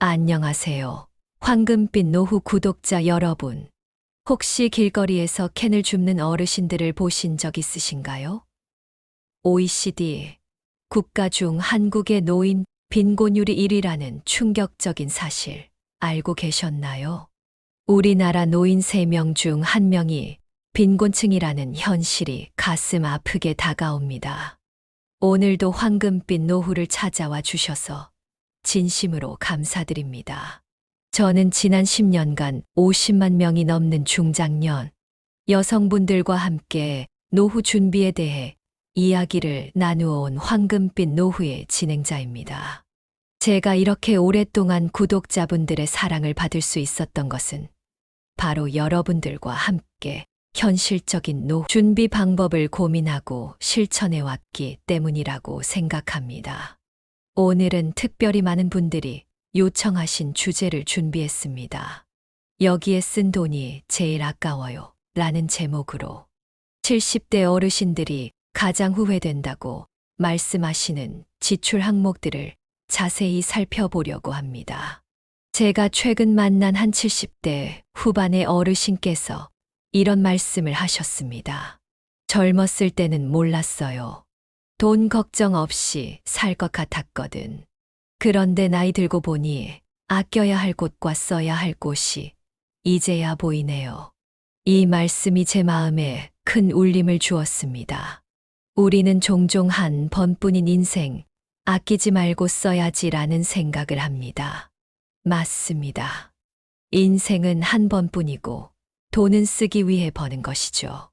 안녕하세요. 황금빛 노후 구독자 여러분. 혹시 길거리에서 캔을 줍는 어르신들을 보신 적 있으신가요? OECD 국가 중 한국의 노인 빈곤율이 1위라는 충격적인 사실 알고 계셨나요? 우리나라 노인 3명 중 1명이 빈곤층이라는 현실이 가슴 아프게 다가옵니다. 오늘도 황금빛 노후를 찾아와 주셔서 진심으로 감사드립니다. 저는 지난 10년간 50만 명이 넘는 중장년 여성분들과 함께 노후 준비에 대해 이야기를 나누어 온 황금빛 노후의 진행자입니다. 제가 이렇게 오랫동안 구독자분들의 사랑을 받을 수 있었던 것은 바로 여러분들과 함께 현실적인 노후 준비 방법을 고민하고 실천해 왔기 때문이라고 생각합니다. 오늘은 특별히 많은 분들이 요청하신 주제를 준비했습니다. 여기에 쓴 돈이 제일 아까워요 라는 제목으로 70대 어르신들이 가장 후회된다고 말씀하시는 지출 항목들을 자세히 살펴보려고 합니다. 제가 최근 만난 한 70대 후반의 어르신께서 이런 말씀을 하셨습니다. 젊었을 때는 몰랐어요. 돈 걱정 없이 살 것 같았거든. 그런데 나이 들고 보니 아껴야 할 곳과 써야 할 곳이 이제야 보이네요. 이 말씀이 제 마음에 큰 울림을 주었습니다. 우리는 종종 한 번뿐인 인생 아끼지 말고 써야지라는 생각을 합니다. 맞습니다. 인생은 한 번뿐이고 돈은 쓰기 위해 버는 것이죠.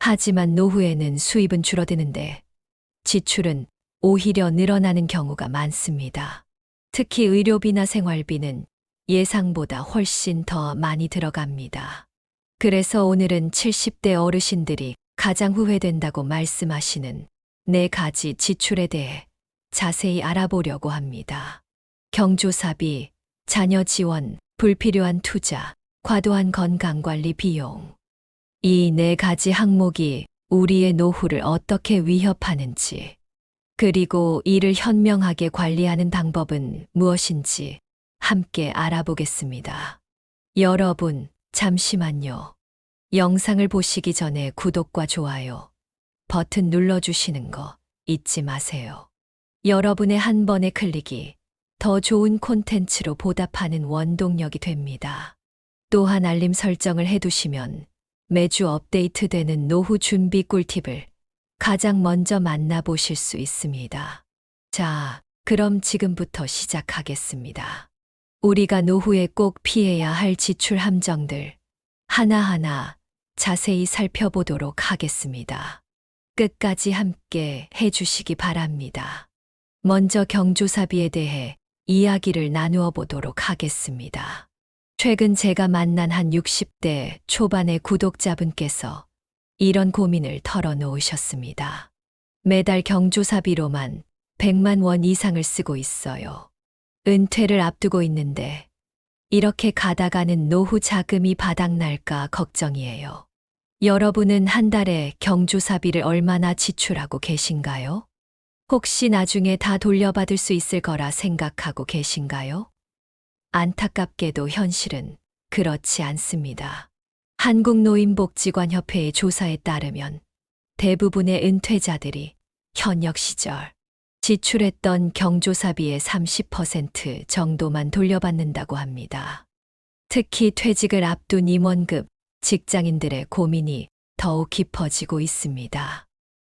하지만 노후에는 수입은 줄어드는데 지출은 오히려 늘어나는 경우가 많습니다. 특히 의료비나 생활비는 예상보다 훨씬 더 많이 들어갑니다. 그래서 오늘은 70대 어르신들이 가장 후회된다고 말씀하시는 4가지 지출에 대해 자세히 알아보려고 합니다. 경조사비, 자녀 지원, 불필요한 투자, 과도한 건강관리 비용. 이 4가지 항목이 우리의 노후를 어떻게 위협하는지, 그리고 이를 현명하게 관리하는 방법은 무엇인지 함께 알아보겠습니다. 여러분, 잠시만요. 영상을 보시기 전에 구독과 좋아요 버튼 눌러주시는 거 잊지 마세요. 여러분의 한 번의 클릭이 더 좋은 콘텐츠로 보답하는 원동력이 됩니다. 또한 알림 설정을 해두시면 매주 업데이트되는 노후 준비 꿀팁을 가장 먼저 만나보실 수 있습니다. 자, 그럼 지금부터 시작하겠습니다. 우리가 노후에 꼭 피해야 할 지출 함정들 하나하나 자세히 살펴보도록 하겠습니다. 끝까지 함께 해주시기 바랍니다. 먼저 경조사비에 대해 이야기를 나누어 보도록 하겠습니다. 최근 제가 만난 한 60대 초반의 구독자분께서 이런 고민을 털어놓으셨습니다. 매달 경조사비로만 100만 원 이상을 쓰고 있어요. 은퇴를 앞두고 있는데 이렇게 가다가는 노후 자금이 바닥날까 걱정이에요. 여러분은 한 달에 경조사비를 얼마나 지출하고 계신가요? 혹시 나중에 다 돌려받을 수 있을 거라 생각하고 계신가요? 안타깝게도 현실은 그렇지 않습니다. 한국노인복지관협회의 조사에 따르면 대부분의 은퇴자들이 현역 시절 지출했던 경조사비의 30% 정도만 돌려받는다고 합니다. 특히 퇴직을 앞둔 임원급 직장인들의 고민이 더욱 깊어지고 있습니다.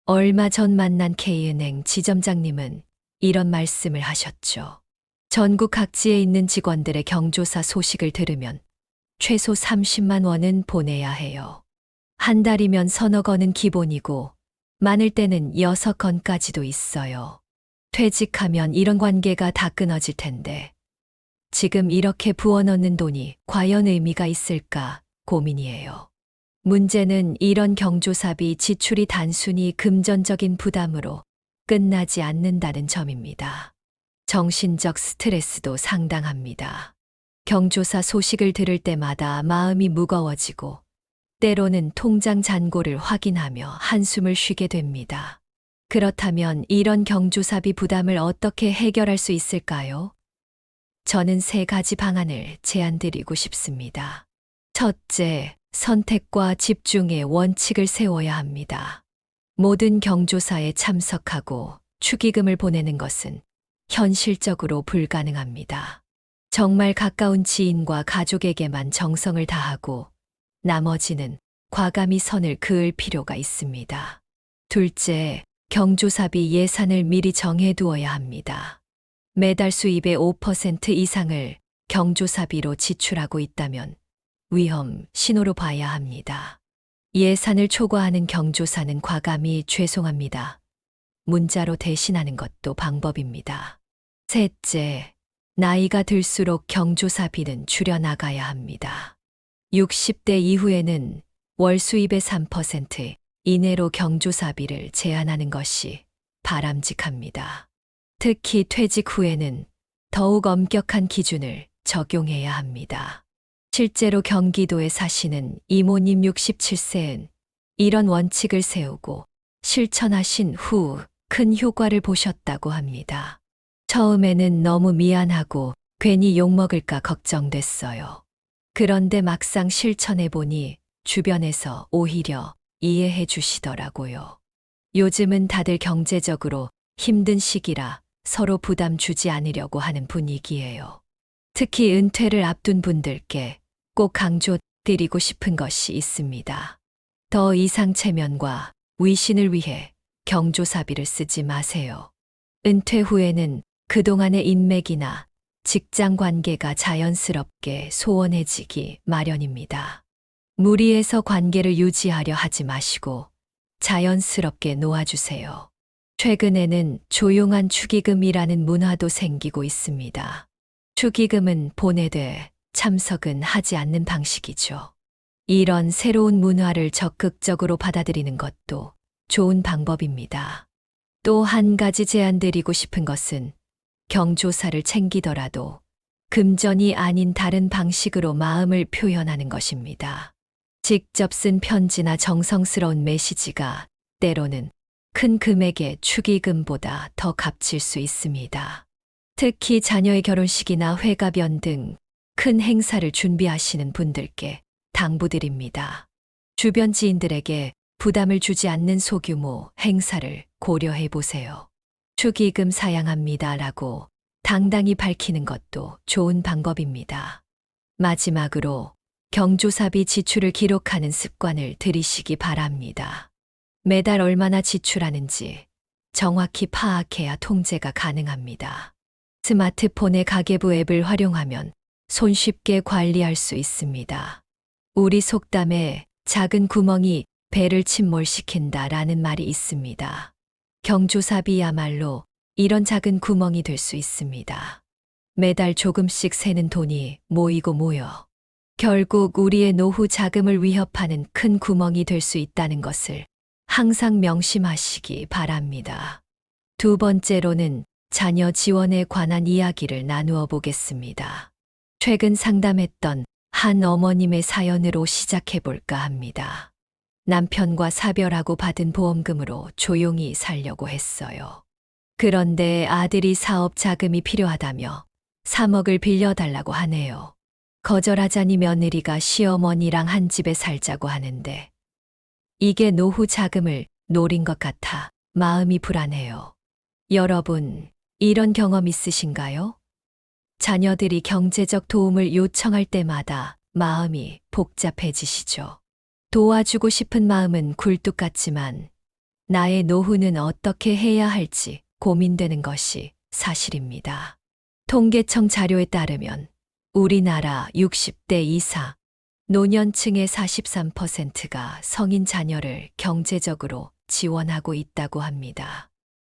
얼마 전 만난 K은행 지점장님은 이런 말씀을 하셨죠. 전국 각지에 있는 직원들의 경조사 소식을 들으면 최소 30만 원은 보내야 해요. 한 달이면 서너 건은 기본이고 많을 때는 6건까지도 있어요. 퇴직하면 이런 관계가 다 끊어질 텐데 지금 이렇게 부어넣는 돈이 과연 의미가 있을까 고민이에요. 문제는 이런 경조사비 지출이 단순히 금전적인 부담으로 끝나지 않는다는 점입니다. 정신적 스트레스도 상당합니다. 경조사 소식을 들을 때마다 마음이 무거워지고 때로는 통장 잔고를 확인하며 한숨을 쉬게 됩니다. 그렇다면 이런 경조사비 부담을 어떻게 해결할 수 있을까요? 저는 세 가지 방안을 제안드리고 싶습니다. 첫째, 선택과 집중의 원칙을 세워야 합니다. 모든 경조사에 참석하고 축의금을 보내는 것은 현실적으로 불가능합니다. 정말 가까운 지인과 가족에게만 정성을 다하고 나머지는 과감히 선을 그을 필요가 있습니다. 둘째, 경조사비 예산을 미리 정해두어야 합니다. 매달 수입의 5% 이상을 경조사비로 지출하고 있다면 위험 신호로 봐야 합니다. 예산을 초과하는 경조사는 과감히 죄송합니다. 문자로 대신하는 것도 방법입니다. 셋째, 나이가 들수록 경조사비는 줄여나가야 합니다. 60대 이후에는 월 수입의 3% 이내로 경조사비를 제한하는 것이 바람직합니다. 특히 퇴직 후에는 더욱 엄격한 기준을 적용해야 합니다. 실제로 경기도에 사시는 이모님 67세는 이런 원칙을 세우고 실천하신 후 큰 효과를 보셨다고 합니다. 처음에는 너무 미안하고 괜히 욕먹을까 걱정됐어요. 그런데 막상 실천해보니 주변에서 오히려 이해해 주시더라고요. 요즘은 다들 경제적으로 힘든 시기라 서로 부담 주지 않으려고 하는 분위기예요. 특히 은퇴를 앞둔 분들께 꼭 강조드리고 싶은 것이 있습니다. 더 이상 체면과 위신을 위해 경조사비를 쓰지 마세요. 은퇴 후에는 그동안의 인맥이나 직장 관계가 자연스럽게 소원해지기 마련입니다. 무리해서 관계를 유지하려 하지 마시고 자연스럽게 놓아주세요. 최근에는 조용한 축의금이라는 문화도 생기고 있습니다. 축의금은 보내되 참석은 하지 않는 방식이죠. 이런 새로운 문화를 적극적으로 받아들이는 것도 좋은 방법입니다. 또 한 가지 제안드리고 싶은 것은 경조사를 챙기더라도 금전이 아닌 다른 방식으로 마음을 표현하는 것입니다. 직접 쓴 편지나 정성스러운 메시지가 때로는 큰 금액의 축의금보다 더 값질 수 있습니다. 특히 자녀의 결혼식이나 회가변 등 큰 행사를 준비하시는 분들께 당부드립니다. 주변 지인들에게 부담을 주지 않는 소규모 행사를 고려해 보세요. 축의금 사양합니다라고 당당히 밝히는 것도 좋은 방법입니다. 마지막으로 경조사비 지출을 기록하는 습관을 들이시기 바랍니다. 매달 얼마나 지출하는지 정확히 파악해야 통제가 가능합니다. 스마트폰의 가계부 앱을 활용하면 손쉽게 관리할 수 있습니다. 우리 속담에 작은 구멍이 배를 침몰시킨다라는 말이 있습니다. 경조사비야말로 이런 작은 구멍이 될 수 있습니다. 매달 조금씩 새는 돈이 모이고 모여 결국 우리의 노후 자금을 위협하는 큰 구멍이 될 수 있다는 것을 항상 명심하시기 바랍니다. 두 번째로는 자녀 지원에 관한 이야기를 나누어 보겠습니다. 최근 상담했던 한 어머님의 사연으로 시작해 볼까 합니다. 남편과 사별하고 받은 보험금으로 조용히 살려고 했어요. 그런데 아들이 사업 자금이 필요하다며 3억을 빌려달라고 하네요. 거절하자니 며느리가 시어머니랑 한 집에 살자고 하는데 이게 노후 자금을 노린 것 같아 마음이 불안해요. 여러분, 이런 경험 있으신가요? 자녀들이 경제적 도움을 요청할 때마다 마음이 복잡해지시죠. 도와주고 싶은 마음은 굴뚝 같지만 나의 노후는 어떻게 해야 할지 고민되는 것이 사실입니다. 통계청 자료에 따르면 우리나라 60대 이상 노년층의 43%가 성인 자녀를 경제적으로 지원하고 있다고 합니다.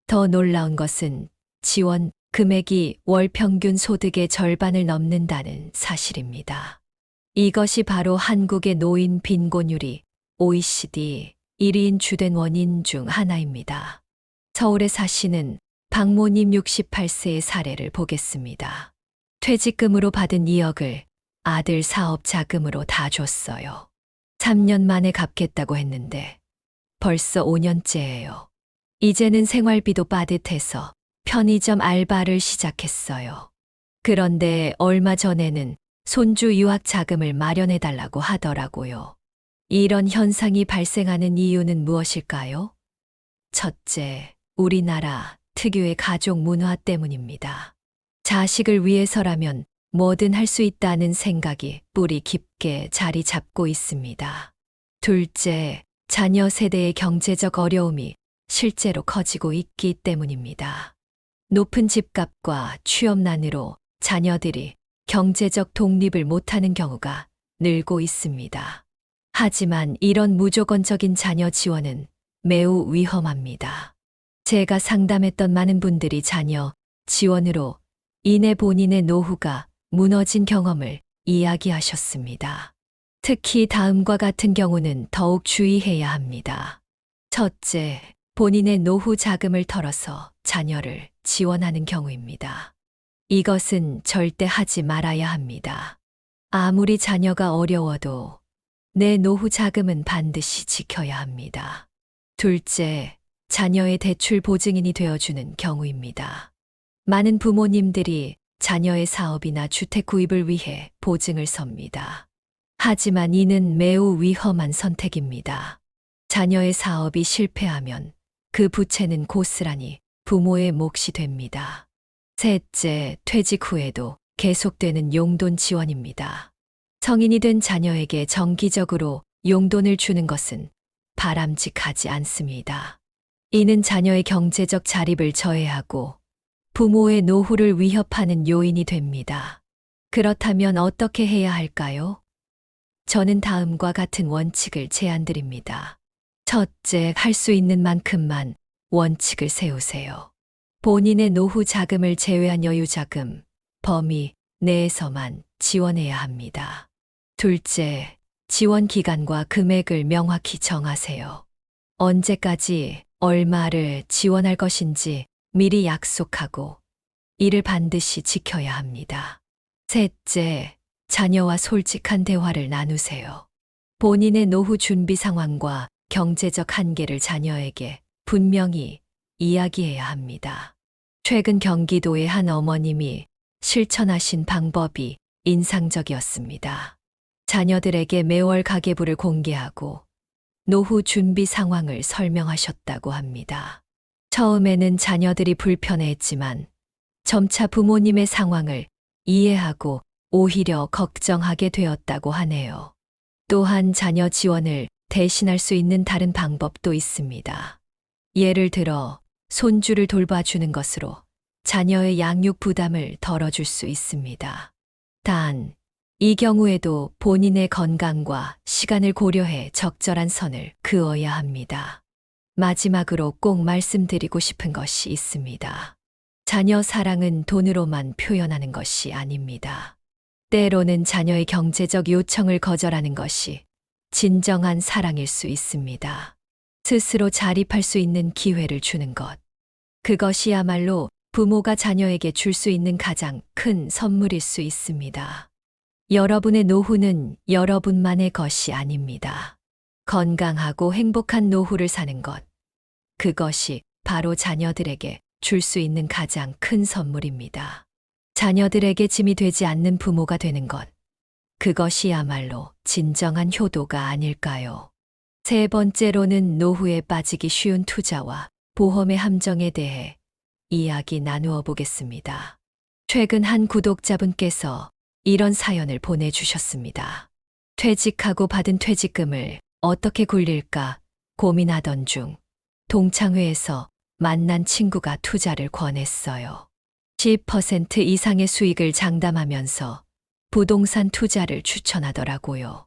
더 놀라운 것은 지원 금액이 월 평균 소득의 절반을 넘는다는 사실입니다. 이것이 바로 한국의 노인 빈곤율이 OECD 1위인 주된 원인 중 하나입니다. 서울에 사시는 박모님 68세의 사례를 보겠습니다. 퇴직금으로 받은 2억을 아들 사업 자금으로 다 줬어요. 3년 만에 갚겠다고 했는데 벌써 5년째예요. 이제는 생활비도 빠듯해서 편의점 알바를 시작했어요. 그런데 얼마 전에는 손주 유학 자금을 마련해 달라고 하더라고요. 이런 현상이 발생하는 이유는 무엇일까요? 첫째, 우리나라 특유의 가족 문화 때문입니다. 자식을 위해서라면 뭐든 할 수 있다는 생각이 뿌리 깊게 자리 잡고 있습니다. 둘째, 자녀 세대의 경제적 어려움이 실제로 커지고 있기 때문입니다. 높은 집값과 취업난으로 자녀들이 경제적 독립을 못하는 경우가 늘고 있습니다. 하지만 이런 무조건적인 자녀 지원은 매우 위험합니다. 제가 상담했던 많은 분들이 자녀 지원으로 인해 본인의 노후가 무너진 경험을 이야기하셨습니다. 특히 다음과 같은 경우는 더욱 주의해야 합니다. 첫째, 본인의 노후 자금을 털어서 자녀를 지원하는 경우입니다. 이것은 절대 하지 말아야 합니다. 아무리 자녀가 어려워도 내 노후 자금은 반드시 지켜야 합니다. 둘째, 자녀의 대출 보증인이 되어주는 경우입니다. 많은 부모님들이 자녀의 사업이나 주택 구입을 위해 보증을 섭니다. 하지만 이는 매우 위험한 선택입니다. 자녀의 사업이 실패하면 그 부채는 고스란히 부모의 몫이 됩니다. 셋째, 퇴직 후에도 계속되는 용돈 지원입니다. 성인이 된 자녀에게 정기적으로 용돈을 주는 것은 바람직하지 않습니다. 이는 자녀의 경제적 자립을 저해하고 부모의 노후를 위협하는 요인이 됩니다. 그렇다면 어떻게 해야 할까요? 저는 다음과 같은 원칙을 제안드립니다. 첫째, 할 수 있는 만큼만 원칙을 세우세요. 본인의 노후 자금을 제외한 여유 자금, 범위 내에서만 지원해야 합니다. 둘째, 지원 기간과 금액을 명확히 정하세요. 언제까지 얼마를 지원할 것인지 미리 약속하고 이를 반드시 지켜야 합니다. 셋째, 자녀와 솔직한 대화를 나누세요. 본인의 노후 준비 상황과 경제적 한계를 자녀에게 분명히 이야기해야 합니다. 최근 경기도의 한 어머님이 실천하신 방법이 인상적이었습니다. 자녀들에게 매월 가계부를 공개하고 노후 준비 상황을 설명하셨다고 합니다. 처음에는 자녀들이 불편해했지만 점차 부모님의 상황을 이해하고 오히려 걱정하게 되었다고 하네요. 또한 자녀 지원을 대신할 수 있는 다른 방법도 있습니다. 예를 들어 손주를 돌봐주는 것으로 자녀의 양육 부담을 덜어줄 수 있습니다. 단, 이 경우에도 본인의 건강과 시간을 고려해 적절한 선을 그어야 합니다. 마지막으로 꼭 말씀드리고 싶은 것이 있습니다. 자녀 사랑은 돈으로만 표현하는 것이 아닙니다. 때로는 자녀의 경제적 요청을 거절하는 것이 진정한 사랑일 수 있습니다. 스스로 자립할 수 있는 기회를 주는 것. 그것이야말로 부모가 자녀에게 줄 수 있는 가장 큰 선물일 수 있습니다. 여러분의 노후는 여러분만의 것이 아닙니다. 건강하고 행복한 노후를 사는 것. 그것이 바로 자녀들에게 줄 수 있는 가장 큰 선물입니다. 자녀들에게 짐이 되지 않는 부모가 되는 것. 그것이야말로 진정한 효도가 아닐까요? 세 번째로는 노후에 빠지기 쉬운 투자와 보험의 함정에 대해 이야기 나누어 보겠습니다. 최근 한 구독자분께서 이런 사연을 보내주셨습니다. 퇴직하고 받은 퇴직금을 어떻게 굴릴까 고민하던 중 동창회에서 만난 친구가 투자를 권했어요. 10% 이상의 수익을 장담하면서 부동산 투자를 추천하더라고요.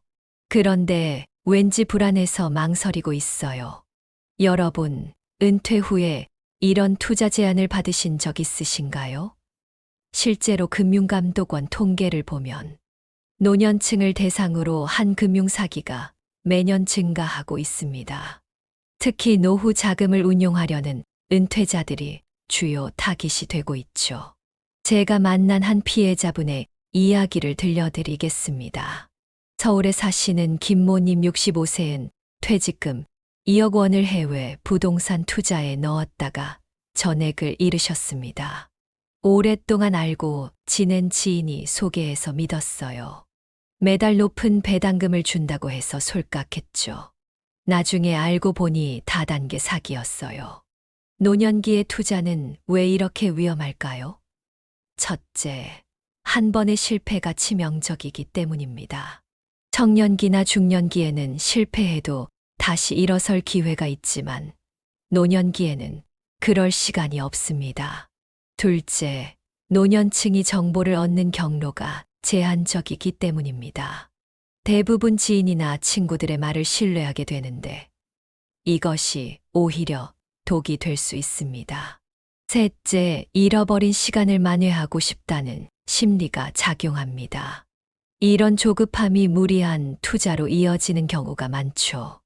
그런데 왠지 불안해서 망설이고 있어요. 여러분, 은퇴 후에 이런 투자 제안을 받으신 적 있으신가요? 실제로 금융감독원 통계를 보면 노년층을 대상으로 한 금융 사기가 매년 증가하고 있습니다. 특히 노후 자금을 운용하려는 은퇴자들이 주요 타깃이 되고 있죠. 제가 만난 한 피해자분의 이야기를 들려드리겠습니다. 서울에 사시는 김모님 65세은 퇴직금 2억 원을 해외 부동산 투자에 넣었다가 전액을 잃으셨습니다. 오랫동안 알고 지낸 지인이 소개해서 믿었어요. 매달 높은 배당금을 준다고 해서 솔깍했죠. 나중에 알고 보니 다단계 사기였어요. 노년기의 투자는 왜 이렇게 위험할까요? 첫째, 한 번의 실패가 치명적이기 때문입니다. 청년기나 중년기에는 실패해도 다시 일어설 기회가 있지만 노년기에는 그럴 시간이 없습니다. 둘째, 노년층이 정보를 얻는 경로가 제한적이기 때문입니다. 대부분 지인이나 친구들의 말을 신뢰하게 되는데 이것이 오히려 독이 될 수 있습니다. 셋째, 잃어버린 시간을 만회하고 싶다는 심리가 작용합니다. 이런 조급함이 무리한 투자로 이어지는 경우가 많죠.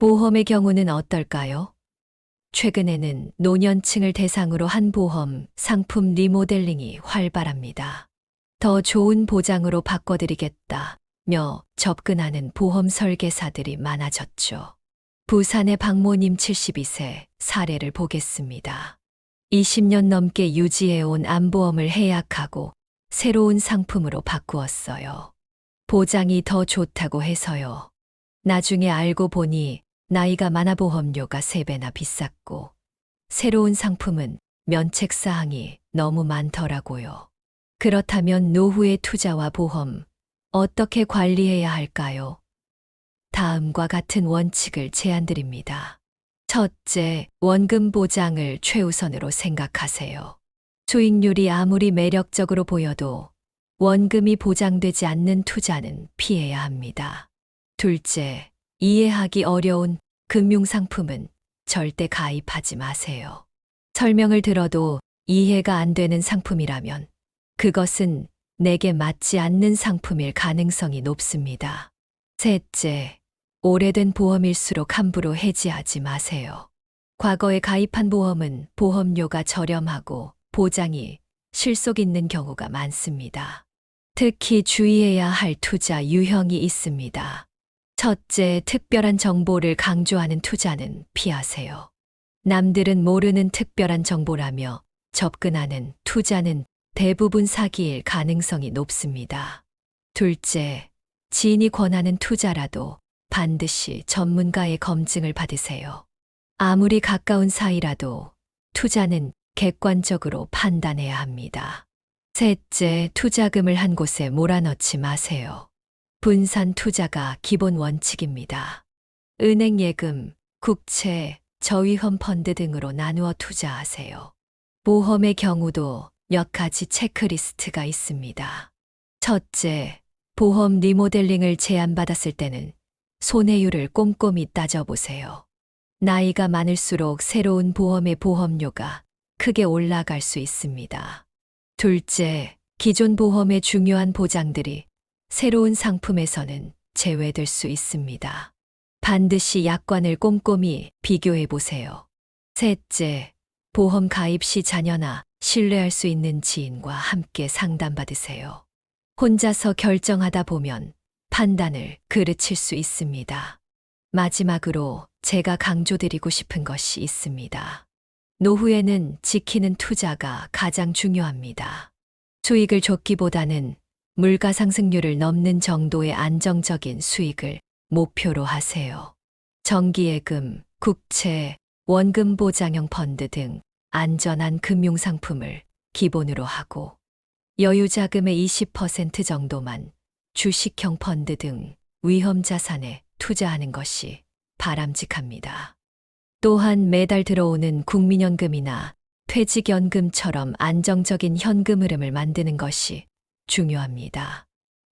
보험의 경우는 어떨까요? 최근에는 노년층을 대상으로 한 보험 상품 리모델링이 활발합니다. 더 좋은 보장으로 바꿔드리겠다며 접근하는 보험 설계사들이 많아졌죠. 부산의 박모님 72세 사례를 보겠습니다. 20년 넘게 유지해온 암보험을 해약하고 새로운 상품으로 바꾸었어요. 보장이 더 좋다고 해서요. 나중에 알고 보니 나이가 많아 보험료가 3배나 비쌌고 새로운 상품은 면책사항이 너무 많더라고요. 그렇다면 노후의 투자와 보험 어떻게 관리해야 할까요? 다음과 같은 원칙을 제안드립니다. 첫째, 원금 보장을 최우선으로 생각하세요. 수익률이 아무리 매력적으로 보여도 원금이 보장되지 않는 투자는 피해야 합니다. 둘째, 이해하기 어려운 금융상품은 절대 가입하지 마세요. 설명을 들어도 이해가 안 되는 상품이라면 그것은 내게 맞지 않는 상품일 가능성이 높습니다. 셋째, 오래된 보험일수록 함부로 해지하지 마세요. 과거에 가입한 보험은 보험료가 저렴하고 보장이 실속 있는 경우가 많습니다. 특히 주의해야 할 투자 유형이 있습니다. 첫째, 특별한 정보를 강조하는 투자는 피하세요. 남들은 모르는 특별한 정보라며 접근하는 투자는 대부분 사기일 가능성이 높습니다. 둘째, 지인이 권하는 투자라도 반드시 전문가의 검증을 받으세요. 아무리 가까운 사이라도 투자는 객관적으로 판단해야 합니다. 셋째, 투자금을 한 곳에 몰아넣지 마세요. 분산 투자가 기본 원칙입니다. 은행 예금, 국채, 저위험 펀드 등으로 나누어 투자하세요. 보험의 경우도 몇 가지 체크리스트가 있습니다. 첫째, 보험 리모델링을 제안받았을 때는 손해율을 꼼꼼히 따져보세요. 나이가 많을수록 새로운 보험의 보험료가 크게 올라갈 수 있습니다. 둘째, 기존 보험의 중요한 보장들이 새로운 상품에서는 제외될 수 있습니다. 반드시 약관을 꼼꼼히 비교해 보세요. 셋째, 보험 가입 시 자녀나 신뢰할 수 있는 지인과 함께 상담받으세요. 혼자서 결정하다 보면 판단을 그르칠 수 있습니다. 마지막으로 제가 강조드리고 싶은 것이 있습니다. 노후에는 지키는 투자가 가장 중요합니다. 수익을 쫓기보다는 물가 상승률을 넘는 정도의 안정적인 수익을 목표로 하세요. 정기예금, 국채, 원금 보장형 펀드 등 안전한 금융상품을 기본으로 하고 여유자금의 20% 정도만 주식형 펀드 등 위험자산에 투자하는 것이 바람직합니다. 또한 매달 들어오는 국민연금이나 퇴직연금처럼 안정적인 현금 흐름을 만드는 것이 중요합니다.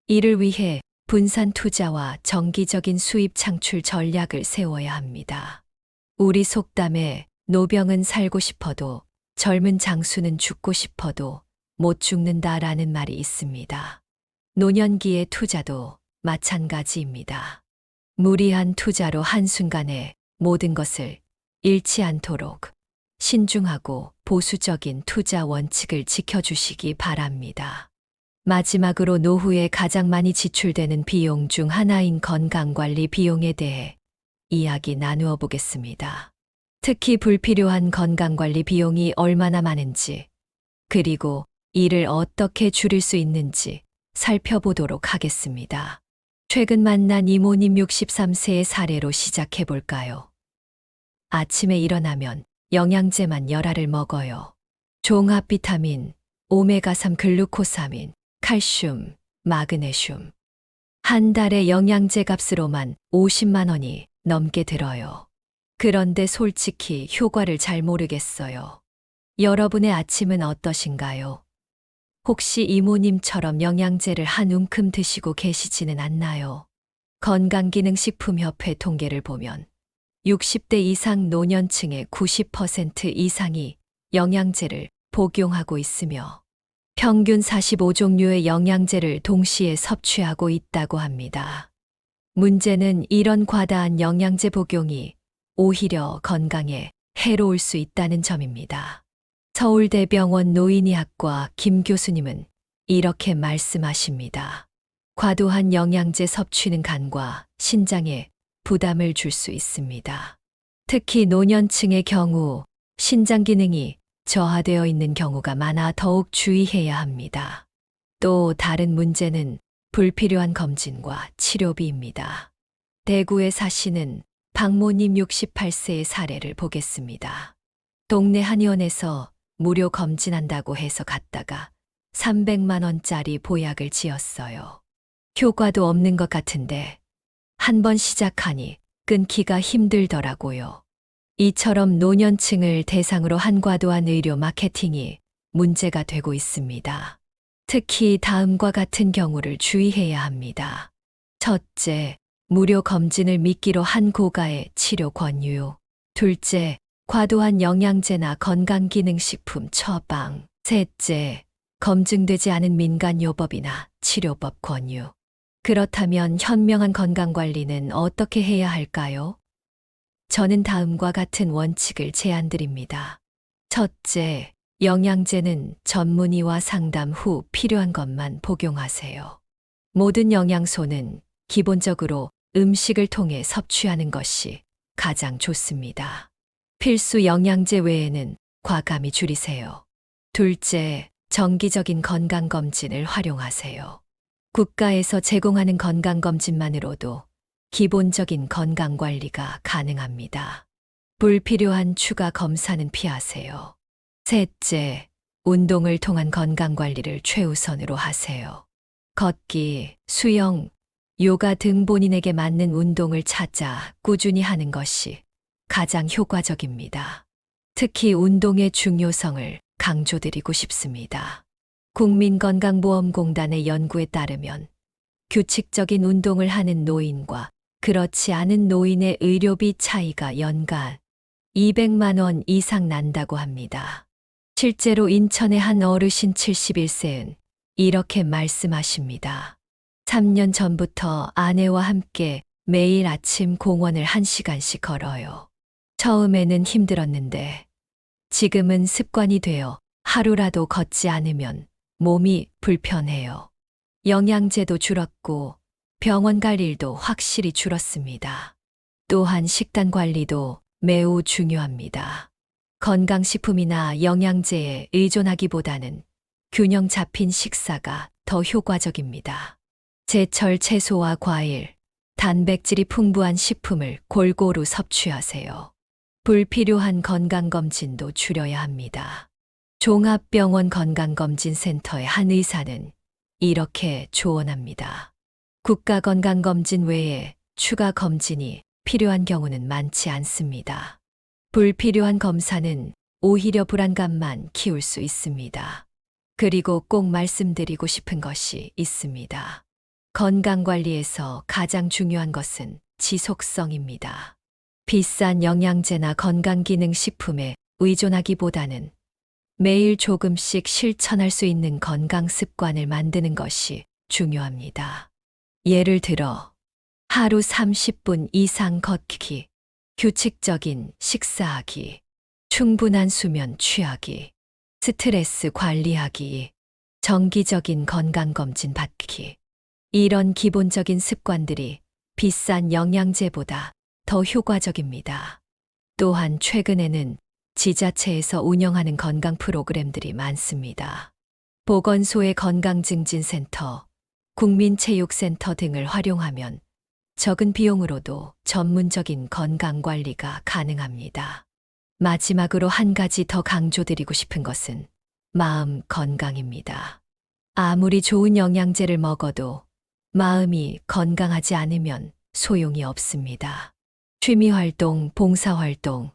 이를 위해 분산 투자와 정기적인 수입 창출 전략을 세워야 합니다. 우리 속담에 노병은 살고 싶어도 젊은 장수는 죽고 싶어도 못 죽는다라는 말이 있습니다. 노년기의 투자도 마찬가지입니다. 무리한 투자로 한순간에 모든 것을 잃지 않도록 신중하고 보수적인 투자 원칙을 지켜주시기 바랍니다. 마지막으로 노후에 가장 많이 지출되는 비용 중 하나인 건강관리 비용에 대해 이야기 나누어 보겠습니다. 특히 불필요한 건강관리 비용이 얼마나 많은지 그리고 이를 어떻게 줄일 수 있는지 살펴보도록 하겠습니다. 최근 만난 이모님 63세의 사례로 시작해 볼까요? 아침에 일어나면 영양제만 열알을 먹어요. 종합 비타민, 오메가3 글루코사민, 칼슘, 마그네슘. 한 달에 영양제 값으로만 50만 원이 넘게 들어요. 그런데 솔직히 효과를 잘 모르겠어요. 여러분의 아침은 어떠신가요? 혹시 이모님처럼 영양제를 한 움큼 드시고 계시지는 않나요? 건강기능식품협회 통계를 보면 60대 이상 노년층의 90% 이상이 영양제를 복용하고 있으며 평균 45종류의 영양제를 동시에 섭취하고 있다고 합니다. 문제는 이런 과다한 영양제 복용이 오히려 건강에 해로울 수 있다는 점입니다. 서울대병원 노인의학과 김 교수님은 이렇게 말씀하십니다. 과도한 영양제 섭취는 간과 신장에 부담을 줄 수 있습니다. 특히 노년층의 경우 신장 기능이 저하되어 있는 경우가 많아 더욱 주의해야 합니다. 또 다른 문제는 불필요한 검진과 치료비입니다. 대구에 사시는 박모님 68세의 사례를 보겠습니다. 동네 한의원에서 무료 검진한다고 해서 갔다가 300만 원짜리 보약을 지었어요. 효과도 없는 것 같은데 한 번 시작하니 끊기가 힘들더라고요. 이처럼 노년층을 대상으로 한 과도한 의료 마케팅이 문제가 되고 있습니다. 특히 다음과 같은 경우를 주의해야 합니다. 첫째, 무료 검진을 미끼로 한 고가의 치료 권유. 둘째, 과도한 영양제나 건강기능식품 처방. 셋째, 검증되지 않은 민간요법이나 치료법 권유. 그렇다면 현명한 건강관리는 어떻게 해야 할까요? 저는 다음과 같은 원칙을 제안드립니다. 첫째, 영양제는 전문의와 상담 후 필요한 것만 복용하세요. 모든 영양소는 기본적으로 음식을 통해 섭취하는 것이 가장 좋습니다. 필수 영양제 외에는 과감히 줄이세요. 둘째, 정기적인 건강검진을 활용하세요. 국가에서 제공하는 건강검진만으로도 기본적인 건강관리가 가능합니다. 불필요한 추가 검사는 피하세요. 셋째, 운동을 통한 건강관리를 최우선으로 하세요. 걷기, 수영, 요가 등 본인에게 맞는 운동을 찾아 꾸준히 하는 것이 가장 효과적입니다. 특히 운동의 중요성을 강조드리고 싶습니다. 국민건강보험공단의 연구에 따르면 규칙적인 운동을 하는 노인과 그렇지 않은 노인의 의료비 차이가 연간 200만 원 이상 난다고 합니다. 실제로 인천의 한 어르신 71세는 이렇게 말씀하십니다. 3년 전부터 아내와 함께 매일 아침 공원을 1시간씩 걸어요. 처음에는 힘들었는데 지금은 습관이 되어 하루라도 걷지 않으면 몸이 불편해요. 영양제도 줄었고 병원 갈 일도 확실히 줄었습니다. 또한 식단 관리도 매우 중요합니다. 건강식품이나 영양제에 의존하기보다는 균형 잡힌 식사가 더 효과적입니다. 제철 채소와 과일, 단백질이 풍부한 식품을 골고루 섭취하세요. 불필요한 건강검진도 줄여야 합니다. 종합병원 건강검진센터의 한 의사는 이렇게 조언합니다. 국가건강검진 외에 추가 검진이 필요한 경우는 많지 않습니다. 불필요한 검사는 오히려 불안감만 키울 수 있습니다. 그리고 꼭 말씀드리고 싶은 것이 있습니다. 건강관리에서 가장 중요한 것은 지속성입니다. 비싼 영양제나 건강기능식품에 의존하기보다는 매일 조금씩 실천할 수 있는 건강 습관을 만드는 것이 중요합니다. 예를 들어, 하루 30분 이상 걷기, 규칙적인 식사하기, 충분한 수면 취하기, 스트레스 관리하기, 정기적인 건강검진 받기. 이런 기본적인 습관들이 비싼 영양제보다 더 효과적입니다. 또한 최근에는 지자체에서 운영하는 건강 프로그램들이 많습니다. 보건소의 건강증진센터, 국민체육센터 등을 활용하면 적은 비용으로도 전문적인 건강관리가 가능합니다. 마지막으로 한 가지 더 강조드리고 싶은 것은 마음 건강입니다. 아무리 좋은 영양제를 먹어도 마음이 건강하지 않으면 소용이 없습니다. 취미활동, 봉사활동,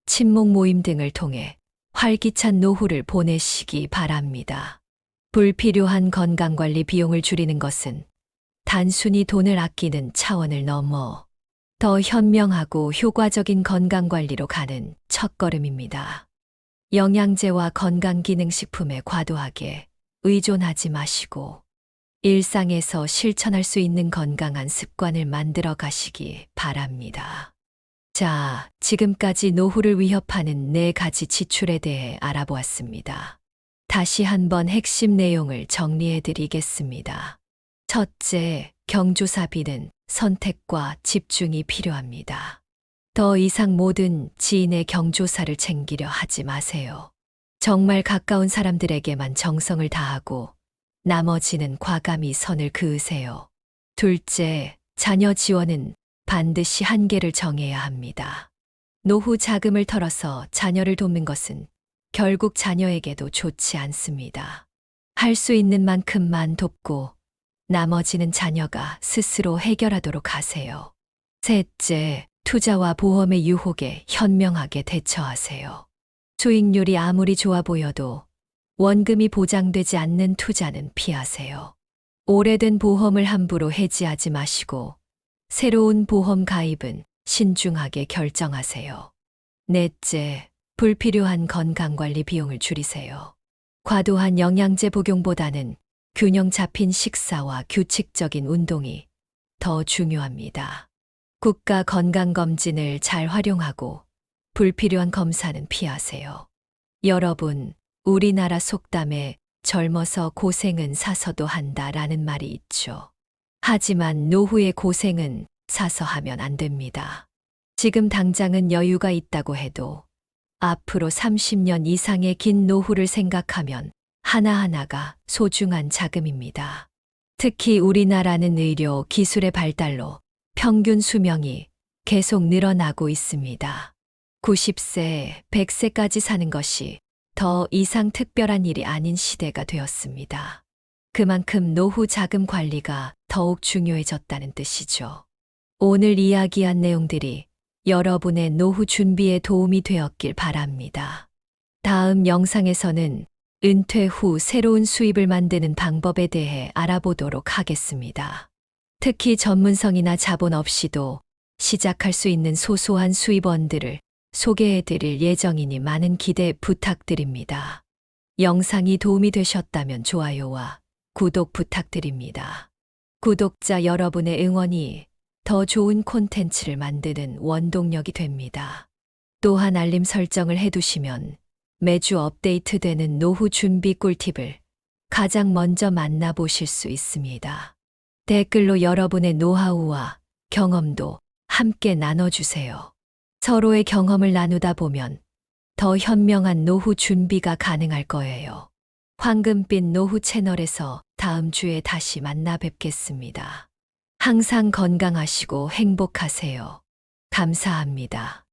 친목 모임 등을 통해 활기찬 노후를 보내시기 바랍니다. 불필요한 건강관리 비용을 줄이는 것은 단순히 돈을 아끼는 차원을 넘어 더 현명하고 효과적인 건강관리로 가는 첫걸음입니다. 영양제와 건강기능식품에 과도하게 의존하지 마시고 일상에서 실천할 수 있는 건강한 습관을 만들어 가시기 바랍니다. 자, 지금까지 노후를 위협하는 4가지 지출에 대해 알아보았습니다. 다시 한번 핵심 내용을 정리해 드리겠습니다. 첫째, 경조사비는 선택과 집중이 필요합니다. 더 이상 모든 지인의 경조사를 챙기려 하지 마세요. 정말 가까운 사람들에게만 정성을 다하고 나머지는 과감히 선을 그으세요. 둘째, 자녀 지원은 반드시 한계를 정해야 합니다. 노후 자금을 털어서 자녀를 돕는 것은 결국 자녀에게도 좋지 않습니다. 할 수 있는 만큼만 돕고 나머지는 자녀가 스스로 해결하도록 하세요. 셋째, 투자와 보험의 유혹에 현명하게 대처하세요. 수익률이 아무리 좋아 보여도 원금이 보장되지 않는 투자는 피하세요. 오래된 보험을 함부로 해지하지 마시고 새로운 보험 가입은 신중하게 결정하세요. 넷째, 불필요한 건강관리 비용을 줄이세요. 과도한 영양제 복용보다는 균형 잡힌 식사와 규칙적인 운동이 더 중요합니다. 국가 건강검진을 잘 활용하고 불필요한 검사는 피하세요. 여러분, 우리나라 속담에 젊어서 고생은 사서도 한다라는 말이 있죠. 하지만 노후의 고생은 사서 하면 안 됩니다. 지금 당장은 여유가 있다고 해도 앞으로 30년 이상의 긴 노후를 생각하면 하나하나가 소중한 자금입니다. 특히 우리나라는 의료 기술의 발달로 평균 수명이 계속 늘어나고 있습니다. 90세, 100세까지 사는 것이 더 이상 특별한 일이 아닌 시대가 되었습니다. 그만큼 노후 자금 관리가 더욱 중요해졌다는 뜻이죠. 오늘 이야기한 내용들이 여러분의 노후 준비에 도움이 되었길 바랍니다. 다음 영상에서는 은퇴 후 새로운 수입을 만드는 방법에 대해 알아보도록 하겠습니다. 특히 전문성이나 자본 없이도 시작할 수 있는 소소한 수입원들을 소개해 드릴 예정이니 많은 기대 부탁드립니다. 영상이 도움이 되셨다면 좋아요와 구독 부탁드립니다. 구독자 여러분의 응원이 더 좋은 콘텐츠를 만드는 원동력이 됩니다. 또한 알림 설정을 해두시면 매주 업데이트되는 노후 준비 꿀팁을 가장 먼저 만나보실 수 있습니다. 댓글로 여러분의 노하우와 경험도 함께 나눠주세요. 서로의 경험을 나누다 보면 더 현명한 노후 준비가 가능할 거예요. 황금빛 노후 채널에서 다음 주에 다시 만나 뵙겠습니다. 항상 건강하시고 행복하세요. 감사합니다.